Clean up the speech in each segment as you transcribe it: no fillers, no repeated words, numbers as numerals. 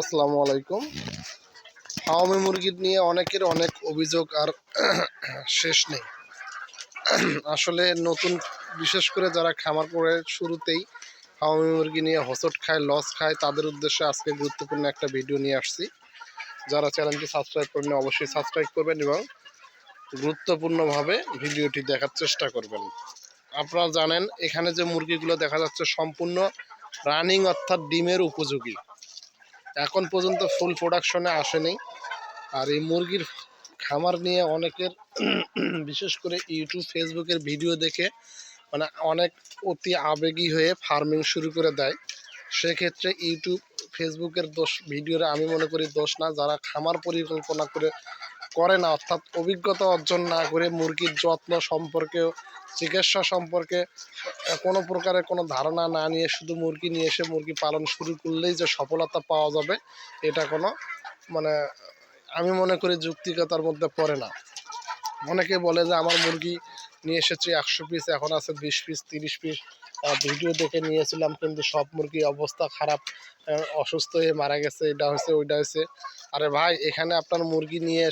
আসসালামু আলাইকুম। ফার্মে মুরগি নিয়ে অনেকের অনেক অভিযোগ আর শেষ নেই। আসলে নতুন বিশেষ করে যারা খামার করে শুরুতেই ফার্মে মুরগি নিয়ে হোঁচট খায়, লস খায়, তাদের উদ্দেশ্যে আজকে গুরুত্বপূর্ণ একটা ভিডিও নিয়ে আসছি। যারা চ্যানেলটি সাবস্ক্রাইব করেন অবশ্যই সাবস্ক্রাইব করবেন এবং গুরুত্বপূর্ণভাবে ভিডিওটি দেখার চেষ্টা করবেন। আপনারা জানেন এখানে যে মুরগিগুলো দেখা যাচ্ছে সম্পূর্ণ রানিং অর্থাৎ ডিমের উপযোগী, এখন পর্যন্ত ফুল প্রোডাকশনে আসেনি। আর এই মুরগির খামার নিয়ে অনেকের বিশেষ করে ইউটিউব ফেসবুকের ভিডিও দেখে মানে অনেক অতি আবেগী হয়ে ফার্মিং শুরু করে দেয়। সেক্ষেত্রে ইউটিউব ফেসবুকের দোষ, ভিডিওর আমি মনে করি দোষ না। যারা খামার পরিকল্পনা করে না, অর্থাৎ অভিজ্ঞতা অর্জন না করে মুরগির যত্ন সম্পর্কে, চিকিৎসা সম্পর্কে কোনো প্রকারের কোনো ধারণা না নিয়ে শুধু মুরগি নিয়ে এসে মুরগি পালন শুরু করলেই যে সফলতা পাওয়া যাবে, এটা কোনো মানে আমি মনে করি যুক্তিকতার মধ্যে পড়ে না। অনেকে বলে যে আমার মুরগি নিয়ে এসেছি 100 পিস, এখন আছে 20 পিস 30 পিস। ভিডিও দেখে নিয়েছিলাম কিন্তু সব মুরগি অবস্থা খারাপ, অসুস্থ হয়ে মারা গেছে, এটা হয়েছে ওইটা হয়েছে। আরে ভাই, এখানে আপনার মুরগি নিয়ে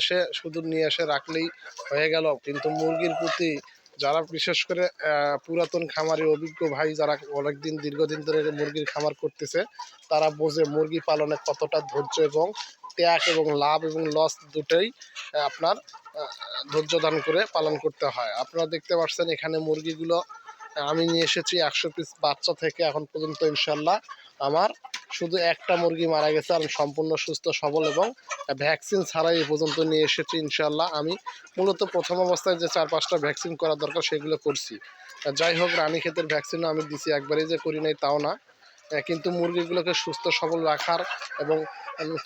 এসে রাখলেই হয়ে গেল, কিন্তু মুরগির প্রতি যারা বিশেষ করে পুরাতন খামারি অভিজ্ঞ ভাই, যারা অনেকদিন দীর্ঘদিন ধরে মুরগির খামার করতেছে, তারা বোঝে মুরগি পালনে কতটা ধৈর্য এবং ত্যাগ এবং লাভ এবং লস দুটোই আপনার ধৈর্য ধারণ করে পালন করতে হয়। আপনারা দেখতে পাচ্ছেন এখানে মুরগিগুলো আমি নিয়ে এসেছি 100 পিস বাচ্চা থেকে এখন পর্যন্ত ইনশাল্লাহ আমার শুধু একটা মুরগি মারা গেছে, আর সম্পূর্ণ সুস্থ সবল এবং ভ্যাকসিন ছাড়াই এ পর্যন্ত নিয়ে এসেছি ইনশাল্লাহ। আমি মূলত প্রথম অবস্থায় যে 4-5টা ভ্যাকসিন করা দরকার সেগুলো করছি। যাই হোক, রানীক্ষেতের ভ্যাকসিনও আমি দিছি, একবারই যে করি নাই তাও না। কিন্তু মুরগিগুলোকে সুস্থ সবল রাখার এবং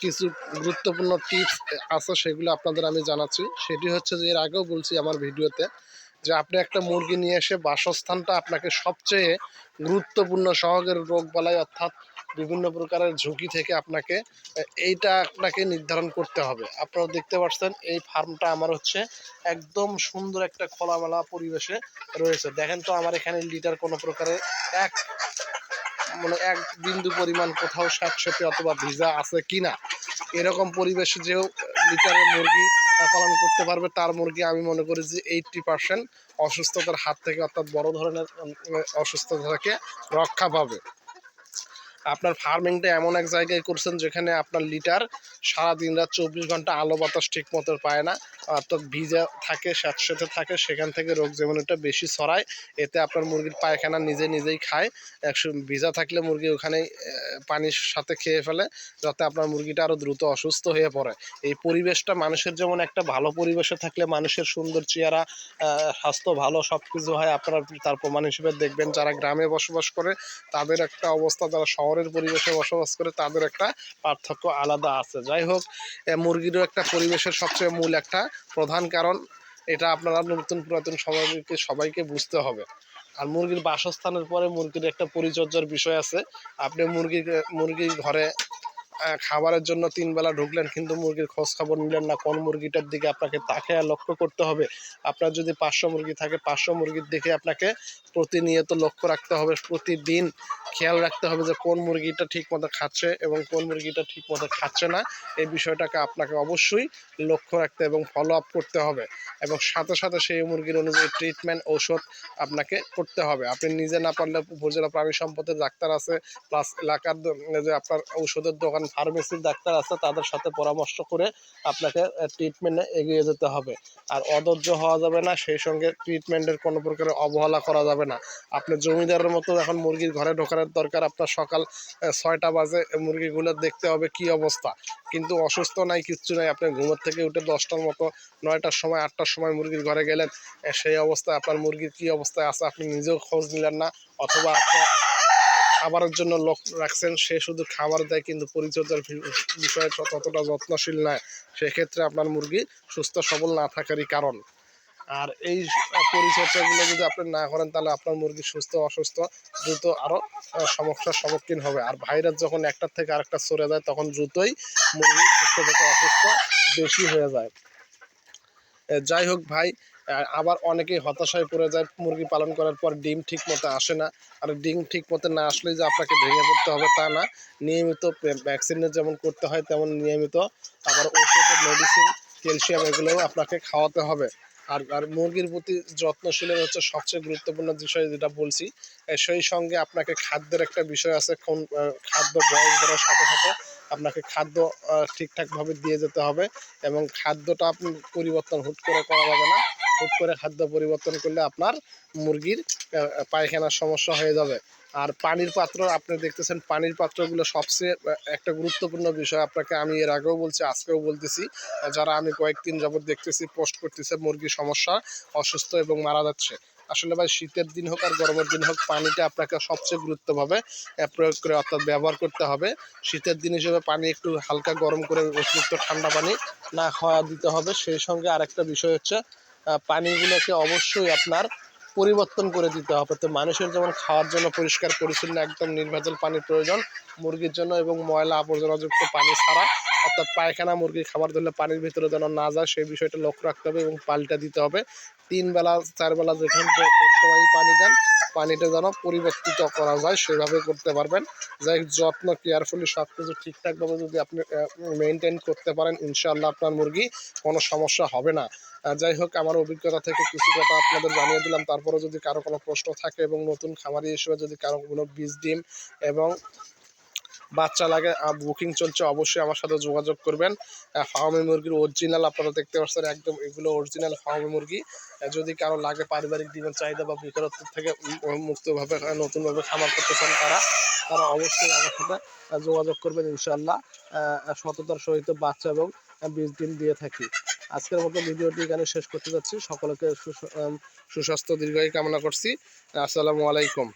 কিছু গুরুত্বপূর্ণ টিপস আছে, সেগুলো আপনাদের আমি জানাচ্ছি। সেটি হচ্ছে যে, এর আগেও বলছি আমার ভিডিওতে, যে আপনি একটা মুরগি নিয়ে এসে বাসস্থানটা আপনাকে সবচেয়ে গুরুত্বপূর্ণ সহজের রোগবালাই অর্থাৎ বিভিন্ন প্রকারের ঝুঁকি থেকে আপনাকে নির্ধারণ করতে হবে। আপনারা দেখতে পাচ্ছেন এই ফার্মটা আমার হচ্ছে একদম সুন্দর একটা খোলামেলা পরিবেশে রয়েছে। দেখেন তো আমার এখানে লিটার কোনো প্রকারের এক বিন্দু পরিমাণ কোথাও স্যাঁতসেঁতে অথবা ভিজা আছে কিনা। এরকম পরিবেশে যেও লিটারের মুরগি পালন করতে পারবে, তার মুরগি আমি মনে করি যে 80% অসুস্থতার হাত থেকে, অর্থাৎ বড় ধরনের অসুস্থতা থেকে রক্ষা পাবে। আপনার ফার্মিংটা এমন এক জায়গায় করছেন যেখানে আপনার লিটার সারাদিন রাত 24 ঘন্টা আলো বাতাস ঠিক মতো পায় না, অর্থাৎ ভিজা থাকে, স্যাঁতসেঁতে থাকে, সেখান থেকে রোগ যেমনটা বেশি ছড়ায়। এতে আপনার মুরগির পায়খানা নিজেই খায়। ভিজা থাকলে মুরগি ওখানেই পানির সাথে খেয়ে ফেলে, যাতে আপনার মুরগিটা আরও দ্রুত অসুস্থ হয়ে পড়ে। এই পরিবেশটা মানুষের যেমন একটা ভালো পরিবেশে থাকলে মানুষের সুন্দর চেহারা, স্বাস্থ্য ভালো, সব কিছু হয়। আপনারা তার প্রমাণ হিসেবে দেখবেন যারা গ্রামে বসবাস করে তাদের একটা অবস্থা, যারা শহরের পরিবেশে বসবাস করে তাদের একটা পার্থক্য আলাদা আছে। যাই হোক, মুরগিরও একটা পরিবেশের সবচেয়ে মূল একটা প্রধান কারণ, এটা আপনারা নতুন পুরাতন সবাইকে বুঝতে হবে। আর মুরগির বাসস্থানের পরে মুরগির একটা পরিচর্যার বিষয় আছে। আপনি মুরগির ঘরে খাবারের জন্য 3 বেলা ঢুকলেন, কিন্তু মুরগির খোঁজ খবর নিলেন না কোন মুরগিটার দিকে আপনাকে তাকে লক্ষ্য করতে হবে। আপনার যদি 500 মুরগি থাকে, 500 মুরগির দিকে আপনাকে প্রতিনিয়ত লক্ষ্য রাখতে হবে, প্রতিদিন খেয়াল রাখতে হবে যে কোন মুরগিটা ঠিক মতো খাচ্ছে এবং কোন মুরগিটা ঠিক মতো খাচ্ছে না। এই বিষয়টাকে আপনাকে অবশ্যই লক্ষ্য রাখতে এবং ফলো আপ করতে হবে, এবং সাথে সাথে সেই মুরগির অনুযায়ী ট্রিটমেন্ট ঔষধ আপনাকে করতে হবে। আপনি নিজে না পারলে উপজেলা প্রাণী সম্পদের ডাক্তার আছে, প্লাস এলাকার যে আপনার ঔষধের দোকান, ফার্মেসির ডাক্তার আছে, তাদের সাথে পরামর্শ করে আপনাকে ট্রিটমেন্টে এগিয়ে যেতে হবে। আর অধৈর্য হওয়া যাবে না, সেই সঙ্গে ট্রিটমেন্টের কোনো প্রকারের অবহেলা করা যাবে না। আপনি জমিদারের মতো এখন মুরগির ঘরে ঢোকানোর দরকার, আপনার সকাল 6টা বাজে মুরগিগুলো দেখতে হবে কি অবস্থা, কিন্তু অসুস্থ নাই, কিচ্ছু নাই। আপনি ঘুমের থেকে উঠে 10টার মতো, 9টার সময়, 8টার সময় মুরগির ঘরে গেলেন, সেই অবস্থায় আপনার মুরগির কী অবস্থায় আছে আপনি নিজেও খোঁজ নিলেন না, অথবা আপনার খাবারের জন্য লোক রাখছেন, সে শুধু খাবার দেয় কিন্তু পরিচর্যার বিষয়ে ততটা যত্নশীল নয়। সেক্ষেত্রে আপনার মুরগি সুস্থ সবল না থাকারই কারণ। আর এই পরিচর্যাগুলো যদি আপনি না করেন, তাহলে আপনার মুরগি সুস্থ অসুস্থ দ্রুত আরও সমস্যার সম্মুখীন হবে। আর ভাইরাস যখন একটার থেকে আরেকটা সরে যায়, তখন দ্রুতই মুরগি সুস্থ থেকে অসুস্থ বেশি হয়ে যায়। যাই হোক ভাই, আবার অনেকেই হতাশায় পড়ে যায়, মুরগি পালন করার পর ডিম ঠিক মতো আসে না। আর ডিম ঠিক মতো না আসলেই যে আপনাকে ভেঙে পড়তে হবে তা না, নিয়মিত ভ্যাকসিনের যেমন করতে হয় তেমন নিয়মিত আবার ওষুধ, মেডিসিন, ক্যালসিয়াম এগুলোও আপনাকে খাওয়াতে হবে। আর মুরগির প্রতি যত্নশীলের হচ্ছে সবচেয়ে গুরুত্বপূর্ণ বিষয় যেটা বলছি। সেই সঙ্গে আপনাকে খাদ্যের একটা বিষয় আছে, কোন খাদ্য বয়স বাড়ার সাথে সাথে আপনাকে খাদ্য ঠিকঠাকভাবে দিয়ে যেতে হবে এবং খাদ্যটা আপনি পরিবর্তন হুট করে করা যাবে না। হুট করে খাদ্য পরিবর্তন করলে আপনার মুরগির পায়খানার সমস্যা হয়ে যাবে। আর পানির পাত্র আপনি দেখতেছেন, পানির পাত্রগুলো সবচেয়ে একটা গুরুত্বপূর্ণ বিষয়। আপনাকে আমি এর আগেও বলছি, আজকেও বলতেছি, যারা আমি কয়েকদিন যাবত দেখতেছি পোস্ট করতেছে মুরগির সমস্যা, অসুস্থ এবং মারা যাচ্ছে। আসলে ভাই শীতের দিন হোক আর গরমের দিন হোক, পানিটা আপনাকে সবচেয়ে গুরুত্বভাবে প্রয়োগ করে অর্থাৎ ব্যবহার করতে হবে। শীতের দিন হিসেবে পানি একটু হালকা গরম করে, অতিরিক্ত ঠান্ডা পানি না খাওয়া দিতে হবে। সেই সঙ্গে আরেকটা বিষয় হচ্ছে পানিগুলোকে অবশ্যই আপনার পরিবর্তন করে দিতে হবে। তো মানুষের যেমন খাওয়ার জন্য পরিষ্কার পরিচ্ছন্ন একদম নির্ভেজাল পানির প্রয়োজন, মুরগির জন্য এবং ময়লা আবর্জনাযুক্ত পানি ছাড়া, অর্থাৎ পায়খানা মুরগির খাবার দিলে পানির ভিতরে যেন না যায় সেই বিষয়টা লক্ষ্য রাখতে হবে এবং পাল্টা দিতে হবে। 3 বেলা 4 বেলা যখন সময়ই পানি দেন, পানিটা যেন পরিবর্তিত করা যায় সেভাবে করতে পারবেন। যাই যত্ন কেয়ারফুলি সব কিছু ঠিকঠাকভাবে যদি আপনি মেনটেন করতে পারেন, ইনশাআল্লাহ আপনার মুরগি কোনো সমস্যা হবে না। যাই হোক, আমার অভিজ্ঞতা থেকে কিছু কথা আপনাদের জানিয়ে দিলাম। তারপরে যদি কারো কোনো প্রশ্ন থাকে এবং নতুন খামারি হিসেবে যদি কারো কোনো বীজ, ডিম এবং বাচ্চা লাগে, বুকিং চলছে, অবশ্যই আমার সাথে যোগাযোগ করবেন। ফার্মি মুরগির অরিজিনাল আপনারা দেখতে পাচ্ছেন, একদম এগুলো অরিজিনাল ফার্মি মুরগি। যদি কারো লাগে, পারিবারিক ডিমের চাহিদা বা বেকারত্ব থেকে মুক্তভাবে নতুনভাবে খামার করতে চান, তারা অবশ্যই আমার সাথে যোগাযোগ করবেন। ইনশাআল্লাহ সততার সহিত বাচ্চা এবং বীজ ডিম দিয়ে থাকি। আজকের মতো ভিডিওটি এখানে শেষ করতে যাচ্ছি। সকলকে সুস্বাস্থ্য দীর্ঘায়ু কামনা করছি। আসসালামু আলাইকুম।